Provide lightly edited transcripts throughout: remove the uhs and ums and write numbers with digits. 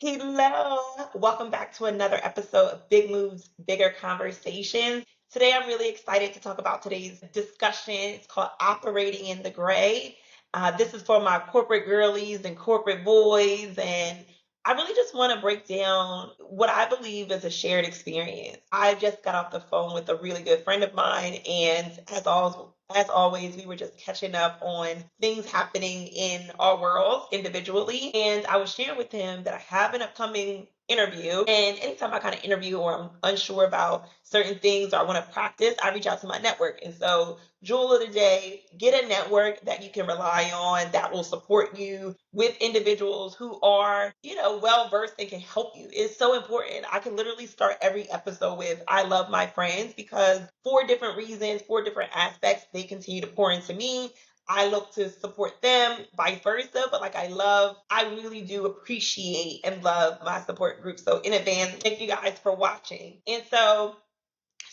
Hello. Welcome back to another episode of Big Moves, Bigger Conversations. Today, I'm really excited to talk about today's discussion. It's called Operating in the Gray. This is for my corporate girlies and corporate boys. And I really just want to break down what I believe is a shared experience. I just got off the phone with a really good friend of mine. And as always, we were just catching up on things happening in our world individually. And I was sharing with him that I have an upcoming interview. And anytime I kind of interview or I'm unsure about certain things or I want to practice, I reach out to my network. And so, jewel of the day, get a network that you can rely on that will support you with individuals who are, well versed and can help you. It's so important. I can literally start every episode with I love my friends because for different reasons, for different aspects, they continue to pour into me. I look to support them, vice versa. But like I really do appreciate and love my support group. So in advance, thank you guys for watching. And so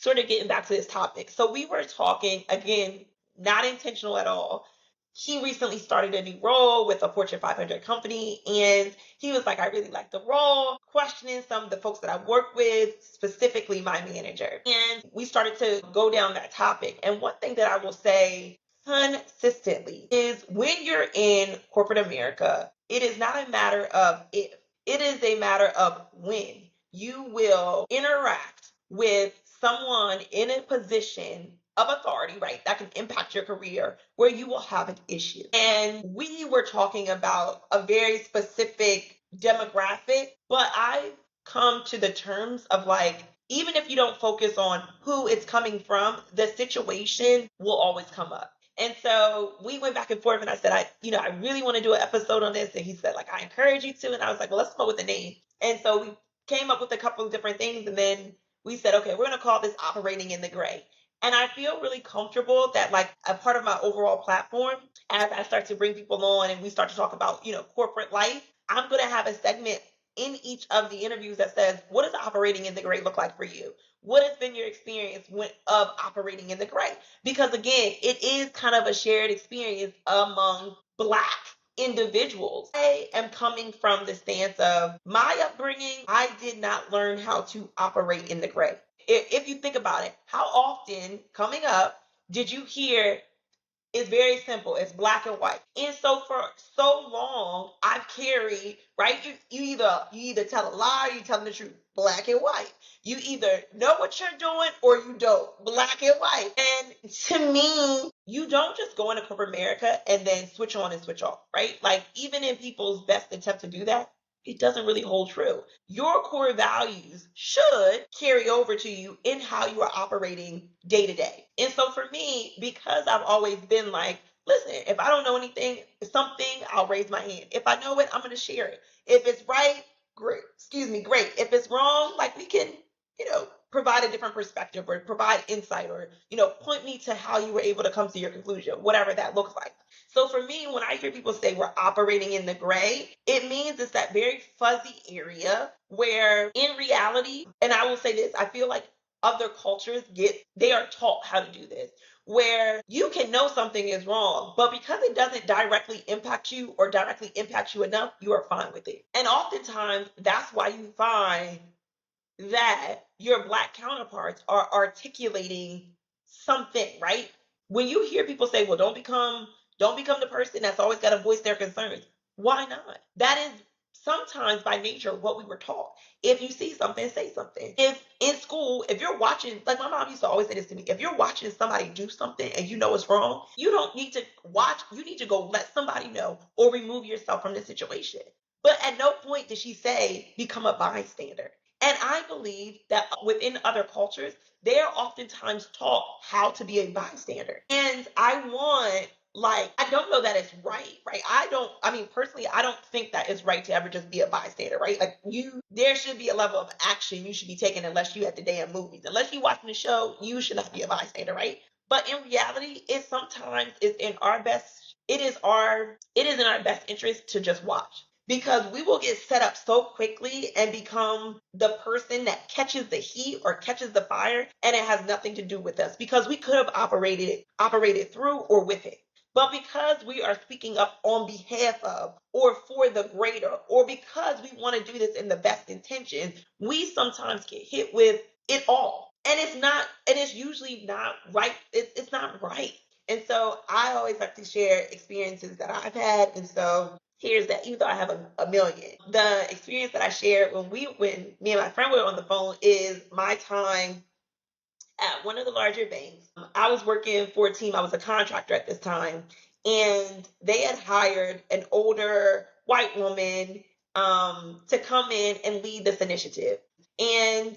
sort of getting back to this topic. So we were talking again, not intentional at all. He recently started a new role with a Fortune 500 company, and he was like, I really like the role, questioning some of the folks that I work with, specifically my manager. And we started to go down that topic. And one thing that I will say consistently is when you're in corporate America, it is not a matter of if, it is a matter of when you will interact with someone in a position of authority, right, that can impact your career where you will have an issue. And we were talking about a very specific demographic, but I've come to the terms of like, even if you don't focus on who it's coming from, the situation will always come up. And so we went back and forth and I said, I really want to do an episode on this. And he said, like, I encourage you to. And I was like, well, let's come up with a name. And so we came up with a couple of different things. And then we said, okay, we're going to call this Operating in the Gray. And I feel really comfortable that, like, a part of my overall platform, as I start to bring people on and we start to talk about, corporate life, I'm going to have a segment in each of the interviews that says, what does operating in the gray look like for you? What has been your experience of operating in the gray? Because again, it is kind of a shared experience among Black individuals. I am coming from the stance of my upbringing, I did not learn how to operate in the gray. If you think about it, how often coming up did you hear it's very simple. It's black and white. And so for so long, I've carried, right? You either tell a lie or you telling the truth. Black and white. You either know what you're doing or you don't. Black and white. And to me, you don't just go into corporate America and then switch on and switch off, right? Like even in people's best attempt to do that, it doesn't really hold true. Your core values should carry over to you in how you are operating day to day. And so for me, because I've always been like, listen, if I don't know anything, something, I'll raise my hand. If I know it, I'm going to share it. If it's right, great. Excuse me, great. If it's wrong, like we can, provide a different perspective or provide insight or, point me to how you were able to come to your conclusion, whatever that looks like. So for me, when I hear people say we're operating in the gray, it means it's that very fuzzy area where in reality, and I will say this, I feel like other cultures they are taught how to do this, where you can know something is wrong, but because it doesn't directly impact you or directly impact you enough, you are fine with it. And oftentimes that's why you find that your Black counterparts are articulating something, right? When you hear people say, well, don't become the person that's always got to voice their concerns. Why not? That is sometimes by nature what we were taught. If you see something, say something. If in school, if you're watching, like my mom used to always say this to me, if you're watching somebody do something and you know it's wrong, you don't need to watch, you need to go let somebody know or remove yourself from the situation. But at no point did she say become a bystander. And I believe that within other cultures, they are oftentimes taught how to be a bystander. And I don't know that it's right? Personally, I don't think that it's right to ever just be a bystander, right? Like there should be a level of action you should be taking unless you at the damn movies. Unless you watching the show, you should not be a bystander, right? But in reality, it sometimes is in our best, it is in our best interest to just watch because we will get set up so quickly and become the person that catches the heat or catches the fire and it has nothing to do with us because we could have operated through or with it. But because we are speaking up on behalf of or for the greater, or because we want to do this in the best intention, we sometimes get hit with it all. And it's usually not right. It's not right. And so I always like to share experiences that I've had. And so here's that, even though I have a million. The experience that I shared when me and my friend were on the phone is my time at one of the larger banks. I was working for a team, I was a contractor at this time, and they had hired an older white woman to come in and lead this initiative. And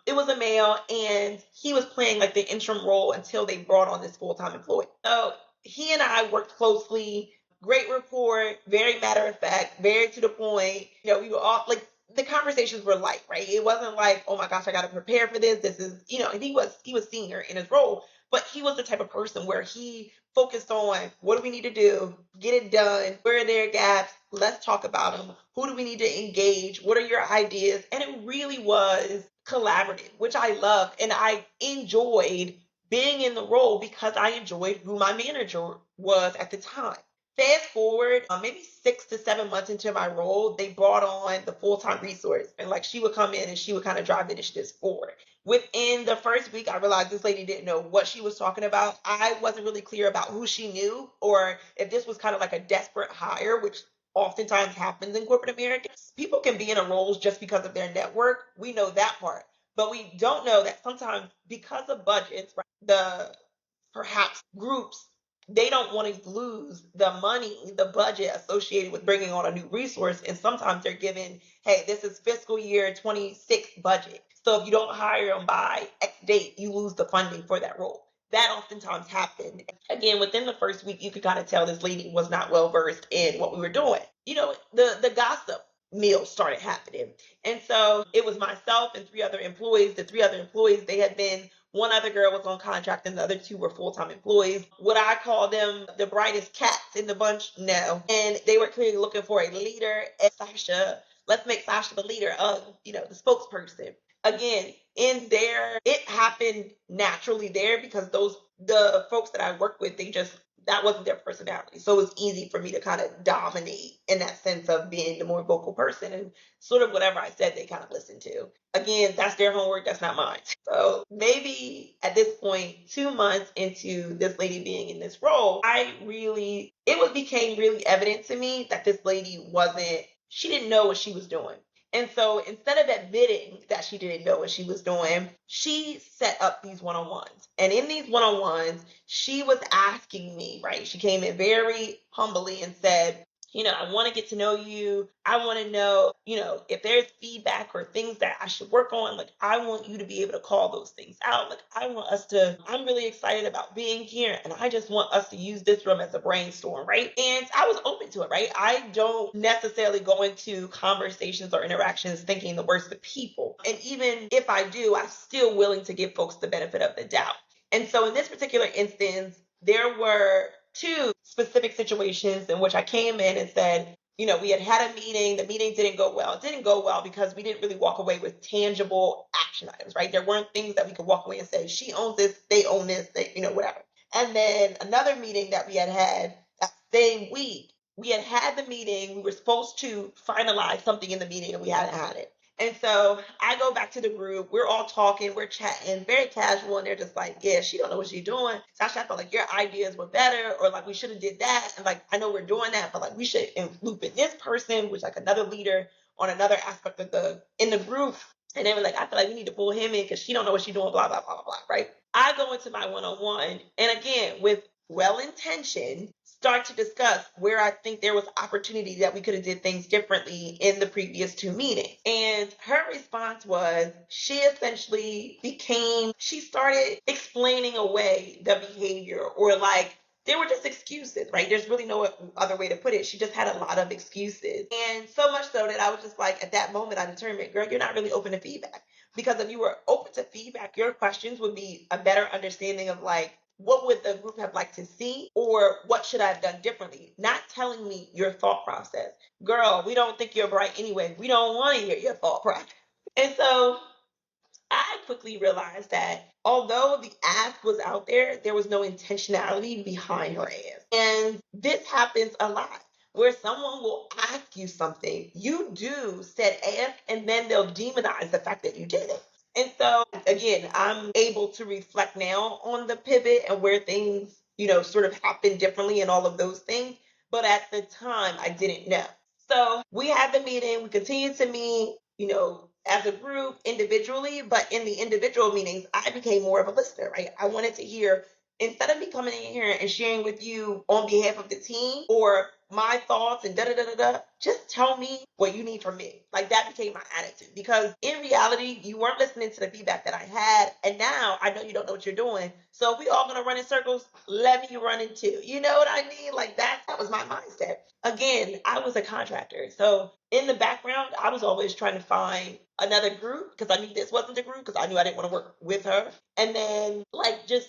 it was a male, and he was playing like the interim role until they brought on this full time employee. So he and I worked closely, great rapport, very matter of fact, very to the point. We were all like, the conversations were light, right? It wasn't like, oh my gosh, I got to prepare for this. This is, and he was senior in his role, but he was the type of person where he focused on what do we need to do, get it done, where are there gaps, let's talk about them, who do we need to engage, what are your ideas, and it really was collaborative, which I loved, and I enjoyed being in the role because I enjoyed who my manager was at the time. Fast forward, maybe 6 to 7 months into my role, they brought on the full time resource. And like she would come in and she would kind of drive the initiatives forward. Within the first week, I realized this lady didn't know what she was talking about. I wasn't really clear about who she knew or if this was kind of like a desperate hire, which oftentimes happens in corporate America. People can be in a roles just because of their network. We know that part. But we don't know that sometimes because of budgets, right, the perhaps groups, they don't want to lose the money, the budget associated with bringing on a new resource. And sometimes they're given, hey, this is fiscal year 26 budget. So if you don't hire them by X date, you lose the funding for that role. That oftentimes happened. Again, within the first week, you could kind of tell this lady was not well versed in what we were doing. The gossip meal started happening. And so it was myself and three other employees. The three other employees, they had been, one other girl was on contract and the other two were full-time employees. Would I call them the brightest cats in the bunch? No. And they were clearly looking for a leader. And Sasha, let's make Sasha the leader of, the spokesperson. Again, it happened naturally there because the folks that I work with, that wasn't their personality. So it was easy for me to kind of dominate in that sense of being the more vocal person, and sort of whatever I said, they kind of listened to. Again, that's their homework, that's not mine. So maybe at this point, 2 months into this lady being in this role, became really evident to me that this lady she didn't know what she was doing. And so instead of admitting that she didn't know what she was doing, she set up these one on ones. And in these one on ones, she was asking me, right? She came in very humbly and said, I want to get to know you. I want to know, if there's feedback or things that I should work on, like I want you to be able to call those things out. Like I'm really excited about being here and I just want us to use this room as a brainstorm, right? And I was open to it, right? I don't necessarily go into conversations or interactions thinking the worst of people. And even if I do, I'm still willing to give folks the benefit of the doubt. And so in this particular instance, there were two specific situations in which I came in and said, we had a meeting. The meeting didn't go well. It didn't go well because we didn't really walk away with tangible action items, right? There weren't things that we could walk away and say, she owns this, they own this, whatever. And then another meeting that we had that same week, we had the meeting. We were supposed to finalize something in the meeting and we hadn't had it. And so I go back to the group. We're all talking, we're chatting, very casual, and they're just like, "Yeah, she don't know what she's doing. Sasha, I felt like your ideas were better, or like we should have did that. And like I know we're doing that, but like we should loop in this person, which like another leader on another aspect of in the group." And they were like, "I feel like we need to pull him in because she don't know what she's doing, blah, blah, blah, blah, blah." Right? I go into my one-on-one, and again, with well intentioned, start to discuss where I think there was opportunity that we could have did things differently in the previous two meetings. And her response was she started explaining away the behavior, or like they were just excuses, right? There's really no other way to put it. She just had a lot of excuses. And so much so that I was just like, at that moment, I determined, girl, you're not really open to feedback. Because if you were open to feedback, your questions would be a better understanding of like, what would the group have liked to see, or what should I have done differently? Not telling me your thought process. Girl, we don't think you're bright anyway. We don't want to hear your thought process. And so I quickly realized that although the ask was out there, there was no intentionality behind her ask. And this happens a lot where someone will ask you something, you do said ask, and then they'll demonize the fact that you did it. And so again, I'm able to reflect now on the pivot and where things, sort of happen differently and all of those things. But at the time, I didn't know. So we had the meeting, we continued to meet, as a group individually, but in the individual meetings, I became more of a listener, right? I wanted to hear, instead of me coming in here and sharing with you on behalf of the team or my thoughts and da da da da da, just tell me what you need from me. Like that became my attitude because in reality, you weren't listening to the feedback that I had. And now I know you don't know what you're doing. So if we all gonna run in circles, let me run in too. You know what I mean? Like that was my mindset. Again, I was a contractor. So in the background, I was always trying to find another group because I knew this wasn't the group because I knew I didn't want to work with her. And then like just,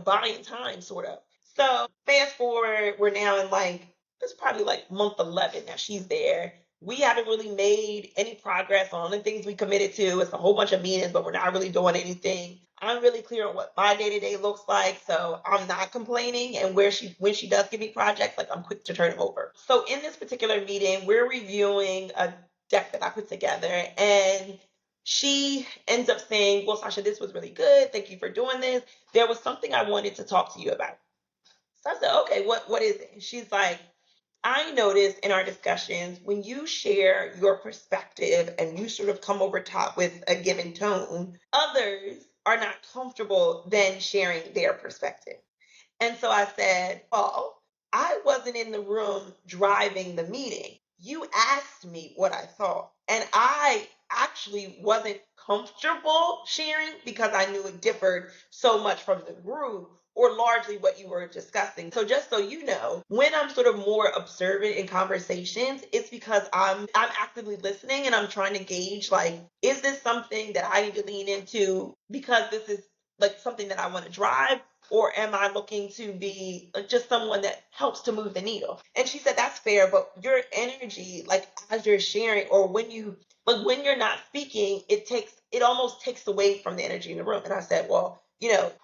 buying time sort of. So fast forward, we're now in like it's probably like month 11 now she's there. We haven't really made any progress on the things we committed to. It's a whole bunch of meetings, but we're not really doing anything. I'm really clear on what my day to day looks like, so I'm not complaining. And when she does give me projects, like I'm quick to turn them over. So in this particular meeting, we're reviewing a deck that I put together, and she ends up saying, "Well, Sasha, this was really good. Thank you for doing this. There was something I wanted to talk to you about." So I said, "Okay, what is it?" And she's like, I notice in our discussions when you share your perspective and you sort of come over top with a given tone, others are not comfortable then sharing their perspective. And so I said, "Well, I wasn't in the room driving the meeting. You asked me what I thought. And I actually wasn't comfortable sharing because I knew it differed so much from the group or largely what you were discussing. So just so you know, when I'm sort of more observant in conversations, it's because I'm actively listening and I'm trying to gauge like, is this something that I need to lean into because this is like something that I want to drive? Or am I looking to be just someone that helps to move the needle?" And she said, "That's fair, but your energy, like as you're sharing, or when you're not speaking, it almost takes away from the energy in the room." And I said, "Well,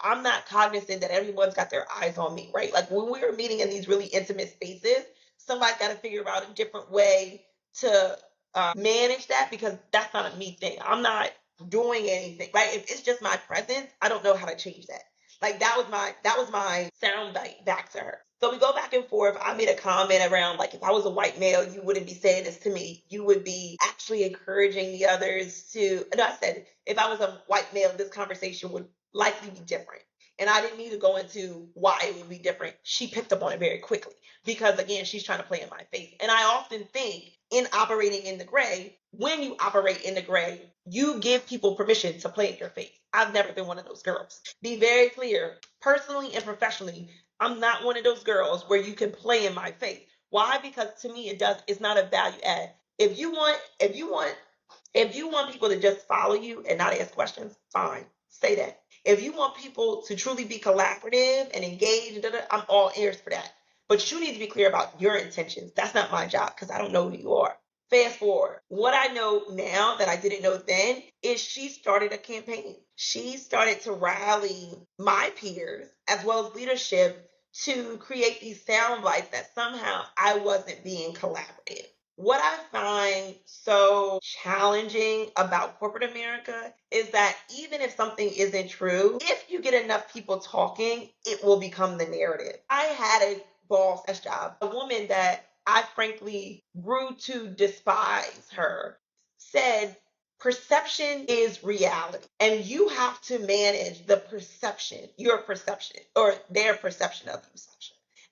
I'm not cognizant that everyone's got their eyes on me, right? Like when we were meeting in these really intimate spaces, somebody's got to figure out a different way to manage that because that's not a me thing. I'm not doing anything, right? If it's just my presence, I don't know how to change that." Like that was my sound bite back to her. So we go back and forth. I made a comment around like if I was a white male, you wouldn't be saying this to me. You would be actually encouraging the others to. No, I said if I was a white male, this conversation would likely be different. And I didn't need to go into why it would be different. She picked up on it very quickly because again, she's trying to play in my face. And I often think in operating in the gray, when you operate in the gray, you give people permission to play in your face. I've never been one of those girls. Be very clear, personally and professionally, I'm not one of those girls where you can play in my face. Why? Because to me it's not a value add. If you want people to just follow you and not ask questions, fine. Say that. If you want people to truly be collaborative and engaged, I'm all ears for that. But you need to be clear about your intentions. That's not my job because I don't know who you are. Fast forward. What I know now that I didn't know then is she started a campaign. She started to rally my peers as well as leadership to create these sound bites that somehow I wasn't being collaborative. What I find so challenging about corporate America is that even if something isn't true, if you get enough people talking, it will become the narrative. I had a boss at job, a woman that I frankly grew to despise her, said, "Perception is reality, and you have to manage the perception, your perception, or their perception of you."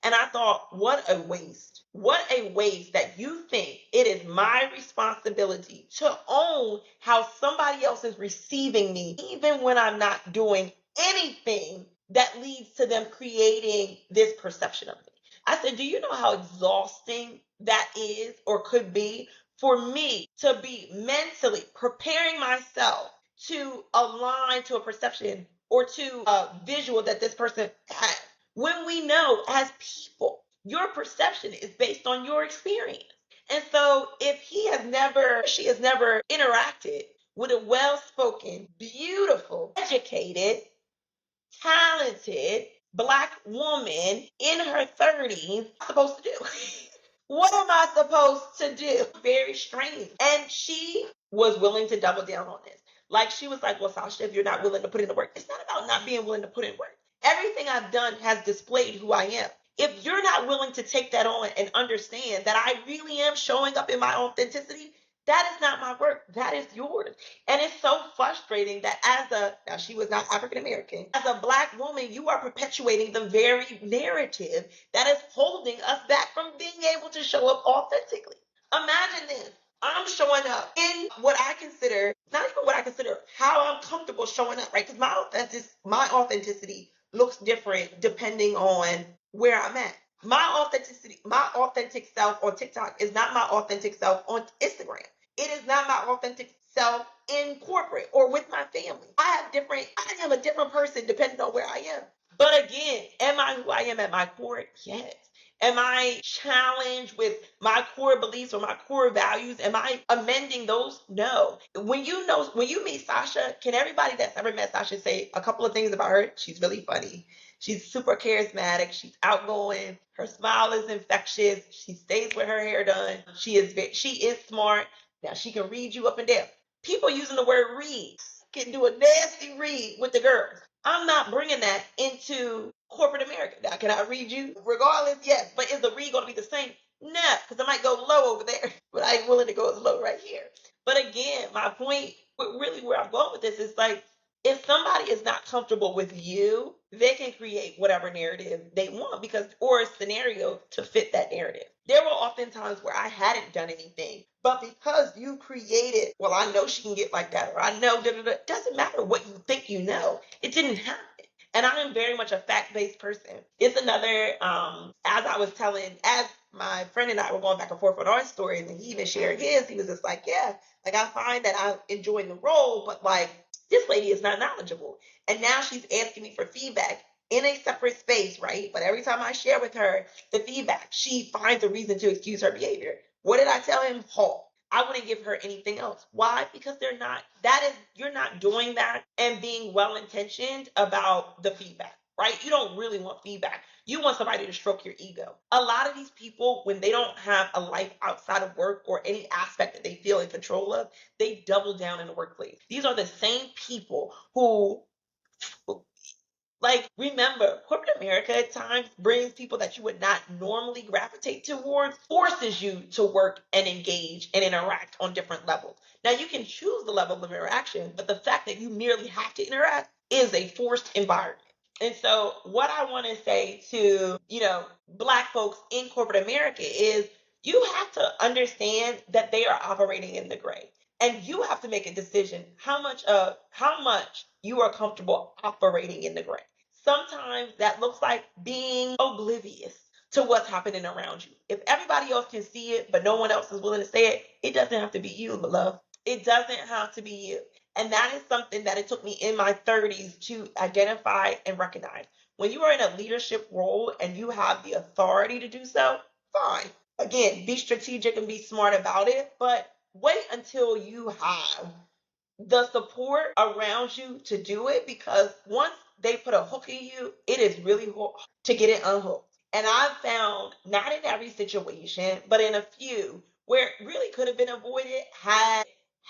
And I thought, what a waste. What a waste that you think it is my responsibility to own how somebody else is receiving me, even when I'm not doing anything that leads to them creating this perception of me. I said, "Do you know how exhausting that is or could be for me to be mentally preparing myself to align to a perception or to a visual that this person has? When we know as people, your perception is based on your experience." And so if she has never interacted would a well-spoken, beautiful, educated, talented Black woman in her 30s supposed to do? What am I supposed to do? Very strange. And she was willing to double down on this. Like, she was like, well, Sasha, if you're not willing to put in the work, it's not about not being willing to put in work. Everything I've done has displayed who I am. If you're not willing to take that on and understand that I really am showing up in my authenticity, that is not my work. That is yours. And it's so frustrating that now she was not African American, as a Black woman, you are perpetuating the very narrative that is holding us back from being able to show up authentically. Imagine this. I'm showing up in what I consider, not even what I consider, how I'm comfortable showing up, right? Because my authenticity looks different depending on where I'm at. My authentic self on TikTok is not my authentic self on Instagram. It is not my authentic self in corporate or with my family. I am a different person depending on where I am. But again, am I who I am at my core? Yes. Am I challenged with my core beliefs or my core values? Am I amending those? No. When you meet Sasha, can everybody that's ever met Sasha say a couple of things about her? She's really funny. She's super charismatic. She's outgoing. Her smile is infectious. She stays with her hair done. She is smart. Now she can read you up and down. People using the word read can do a nasty read with the girls. I'm not bringing that into corporate America. Now, can I read you? Regardless, yes. But is the read going to be the same? No, because I might go low over there, but I ain't willing to go as low right here. But again, my point, really where I'm going with this is like, if somebody is not comfortable with you, they can create whatever narrative they want or a scenario to fit that narrative. There were often times where I hadn't done anything, but because you created, well, I know she can get like that, or I know, doesn't matter what you think you know. It didn't happen. And I am very much a fact-based person. It's another, as my friend and I were going back and forth on our stories, and he even shared his, he was just like, yeah, like I find that I'm enjoying the role, but like, this lady is not knowledgeable. And now she's asking me for feedback in a separate space, right? But every time I share with her the feedback, she finds a reason to excuse her behavior. What did I tell him? Halt. I wouldn't give her anything else. Why? Because you're not doing that and being well intentioned about the feedback, right? You don't really want feedback. You want somebody to stroke your ego. A lot of these people, when they don't have a life outside of work or any aspect that they feel in control of, they double down in the workplace. These are the same people who, like, remember, corporate America at times brings people that you would not normally gravitate towards, forces you to work and engage and interact on different levels. Now, you can choose the level of interaction, but the fact that you merely have to interact is a forced environment. And so, what I want to say to, Black folks in corporate America is you have to understand that they are operating in the gray. And you have to make a decision how much you are comfortable operating in the gray. Sometimes that looks like being oblivious to what's happening around you. If everybody else can see it, but no one else is willing to say it, it doesn't have to be you, love. It doesn't have to be you. And that is something that it took me in my 30s to identify and recognize. When you are in a leadership role and you have the authority to do so, fine. Again, be strategic and be smart about it, but wait until you have the support around you to do it, because once they put a hook in you, it is really hard to get it unhooked. And I've found, not in every situation, but in a few, where it really could have been avoided had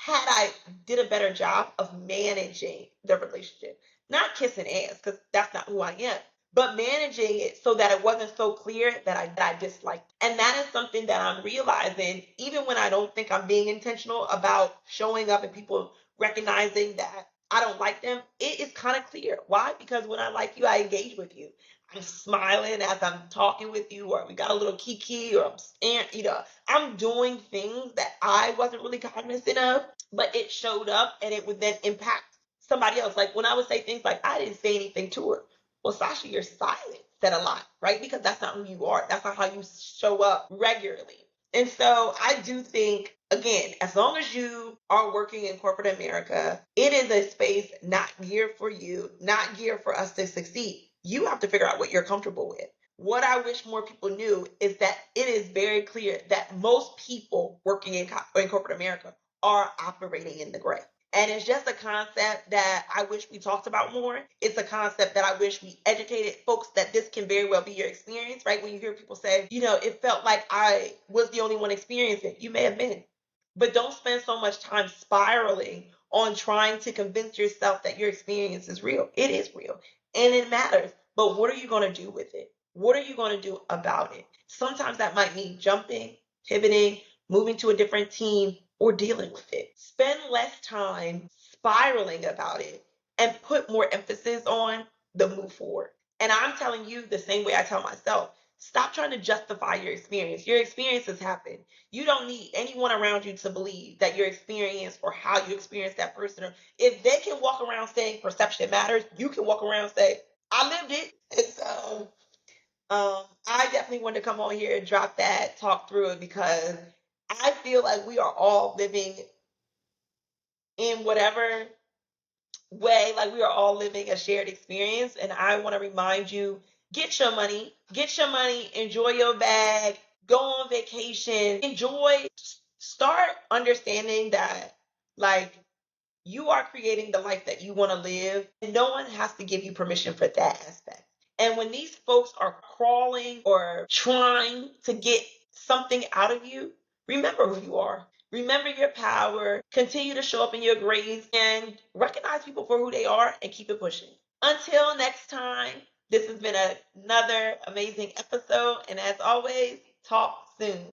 I did a better job of managing the relationship. Not kissing ass, because that's not who I am, but managing it so that it wasn't so clear that I disliked. And that is something that I'm realizing, even when I don't think I'm being intentional about showing up and people recognizing that I don't like them, it is kind of clear. Why? Because when I like you, I engage with you. I'm smiling as I'm talking with you, or we got a little kiki, or I'm doing things that I wasn't really cognizant of, but it showed up and it would then impact somebody else. Like when I would say things like, I didn't say anything to her. Well, Sasha, your silence said a lot, right? Because that's not who you are. That's not how you show up regularly. And so I do think, again, as long as you are working in corporate America, it is a space not geared for you, not geared for us to succeed. You have to figure out what you're comfortable with. What I wish more people knew is that it is very clear that most people working in corporate America are operating in the gray. And it's just a concept that I wish we talked about more. It's a concept that I wish we educated folks that this can very well be your experience, right? When you hear people say, it felt like I was the only one experiencing it. You may have been. But don't spend so much time spiraling on trying to convince yourself that your experience is real. It is real and it matters. But what are you going to do with it? What are you going to do about it? Sometimes that might mean jumping, pivoting, moving to a different team, or dealing with it. Spend less time spiraling about it and put more emphasis on the move forward. And I'm telling you the same way I tell myself. Stop trying to justify your experience. Your experience has happened. You don't need anyone around you to believe that your experience or how you experience that person. If they can walk around saying perception matters, you can walk around and say, I lived it. And so I definitely wanted to come on here and drop that, talk through it, because I feel like we are all living in whatever way, like we are all living a shared experience. And I want to remind you, get your money, enjoy your bag, go on vacation, enjoy, start understanding that like you are creating the life that you want to live, and no one has to give you permission for that aspect. And when these folks are crawling or trying to get something out of you, remember who you are. Remember your power. Continue to show up in your grace and recognize people for who they are and keep it pushing. Until next time, this has been another amazing episode. And as always, talk soon.